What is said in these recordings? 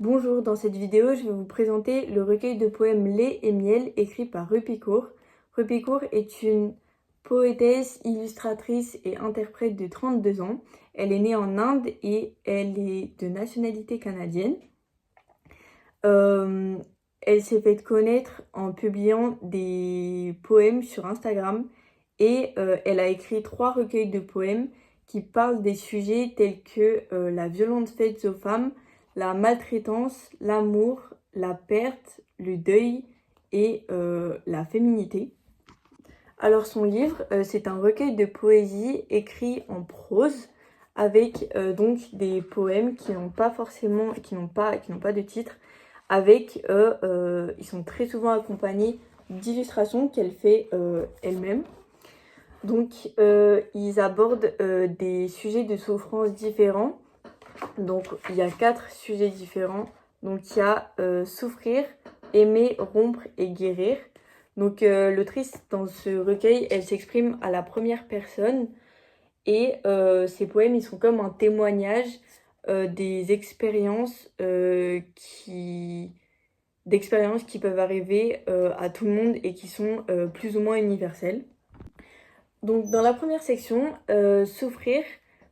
Bonjour, dans cette vidéo, je vais vous présenter le recueil de poèmes Lait et miel écrit par Rupi Kaur. Rupi Kaur est une poétesse, illustratrice et interprète de 32 ans. Elle est née en Inde et elle est de nationalité canadienne. Elle s'est fait connaître en publiant des poèmes sur Instagram et elle a écrit 3 recueils de poèmes qui parlent des sujets tels que la violence faite aux femmes, la maltraitance, l'amour, la perte, le deuil et la féminité. Alors son livre, c'est un recueil de poésie écrit en prose avec donc des poèmes qui n'ont pas de titre, avec ils sont très souvent accompagnés d'illustrations qu'elle fait elle-même. Donc ils abordent des sujets de souffrance différents. Donc il y a 4 sujets différents. Donc il y a souffrir, aimer, rompre et guérir. Donc l'autrice dans ce recueil, elle s'exprime à la première personne et ces poèmes, ils sont comme un témoignage des expériences qui peuvent arriver à tout le monde et qui sont plus ou moins universelles. Donc dans la première section, souffrir,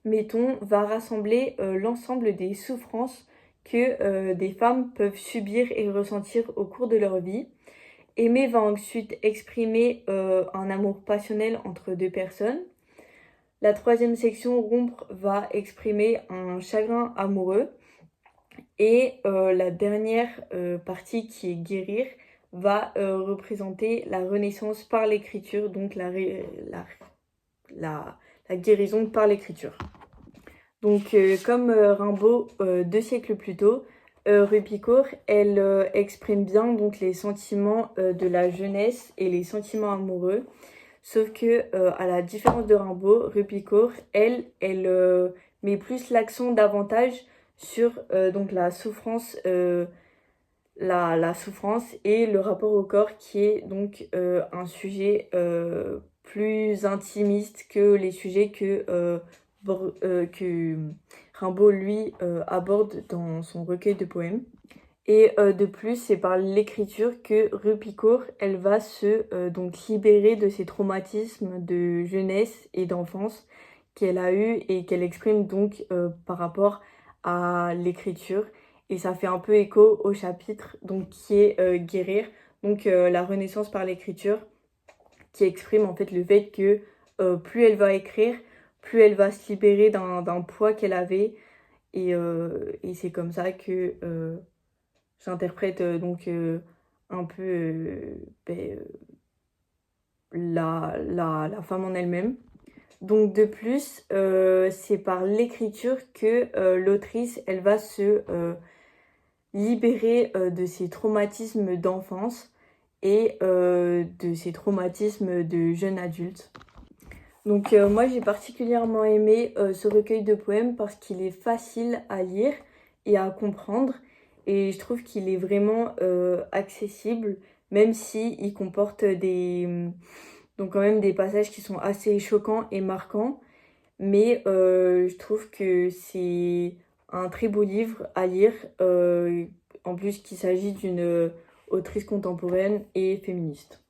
mettons, va rassembler l'ensemble des souffrances que des femmes peuvent subir et ressentir au cours de leur vie. Aimer va ensuite exprimer un amour passionnel entre deux personnes. La troisième section, rompre, va exprimer un chagrin amoureux. Et la dernière partie qui est guérir va représenter la renaissance par l'écriture, donc la guérison par l'écriture. Donc comme Rimbaud 2 siècles plus tôt, Rupi Kaur, elle exprime bien donc les sentiments de la jeunesse et les sentiments amoureux. Sauf que à la différence de Rimbaud, Rupi Kaur, elle met plus l'accent davantage sur donc la souffrance, la souffrance et le rapport au corps qui est donc un sujet plus intimiste que les sujets que Rimbaud lui aborde dans son recueil de poèmes. Et de plus, c'est par l'écriture que Rupi Kaur, elle va se donc libérer de ses traumatismes de jeunesse et d'enfance qu'elle a eu et qu'elle exprime donc par rapport à l'écriture. Et ça fait un peu écho au chapitre donc qui est guérir, donc la renaissance par l'écriture, qui exprime en fait le fait que plus elle va écrire, plus elle va se libérer d'un poids qu'elle avait. Et c'est comme ça que j'interprète donc un peu la femme en elle-même. Donc de plus, c'est par l'écriture que l'autrice, elle va se libérer de ses traumatismes d'enfance et de ses traumatismes de jeune adulte. Donc moi j'ai particulièrement aimé ce recueil de poèmes parce qu'il est facile à lire et à comprendre et je trouve qu'il est vraiment accessible même si il comporte donc quand même des passages qui sont assez choquants et marquants, mais je trouve que c'est un très beau livre à lire, en plus qu'il s'agit d'une autrice contemporaine et féministe.